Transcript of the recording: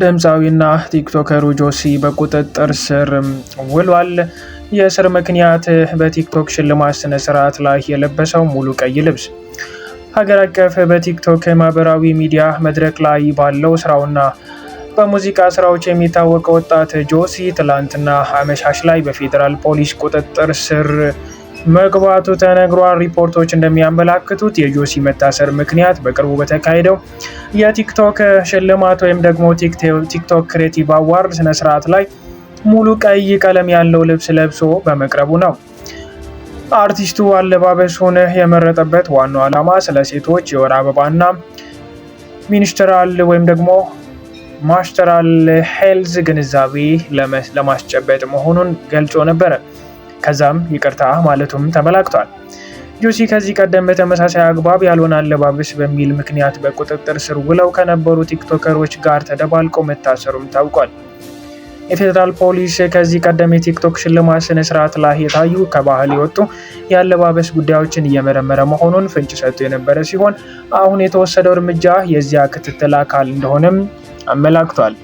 ድምፃዊና ቲክቶከሩ ጆሲ በቁጥጥር ስር ውሏል። የእስር ምክንያት በቲክቶክ ሽልማት ስነ ስርዓት ላይ የለበሰው ሙሉ ቀይ ልብስ። ሀገር አቀፍ በቲክቶክ ማህበራዊ ሚዲያ መድረክ ላይ ባለው ስራውና በሙዚቃ ስራዎች የሚታወቀው ወጣት ጆሲ ትላንትና አመሻሽ ላይ በፌዴራል ፖሊስ ቁጥጥር ስር መግባቱ ተነግሯል። ሪፖርቶች እንደሚያመላክቱት የጆሲ መታሰር ምክንያት በቅርቡ በተካሄደው የቲክቶክ ሽልማት ወይም ደግሞ ቲክቶክ ክሬቲቭ አዋርድ ስነስርዓት ላይ ሙሉ ቀይ ቀለም ያለው ልብስ ለብሶ በመቅረቡ ነው። አርቲስቱ አለባበሱን የመረጠበት ዋናው ዓላማ ስለ ሴቶች የወር አበባና ሚኒስትራል ወይም ደግሞ ማስተራል ሄልዝ ግንዛቤ ለማስጨበጥ መሆኑን ገልጾ ነበረ። ከዛም ይቅርታ ማለቱም ተመላክቷል። ጆሲ ከዚህ ቀደም በተመሳሳይ አግባብ ያልሆነ አለባበስ በሚል ምክንያት በቁጥጥር ስር ውለው ከነበሩ ቲክቶከሮች ጋር ተደባልቆ መታሰሩም ታውቋል። የፌዴራል ፖሊስ ከዚህ ቀደም የቲክቶክ ሽልማት ስነ ስርዓት ላይ የታዩ ከባህል የወጡ የአለባበስ ጉዳዮችን እየመረመረ መሆኑን ፍንጭ ሰጥቶ የነበረ ሲሆን አሁን የተወሰደው እርምጃ የዚያ ክትትል አካል እንደሆነም አመላክቷል።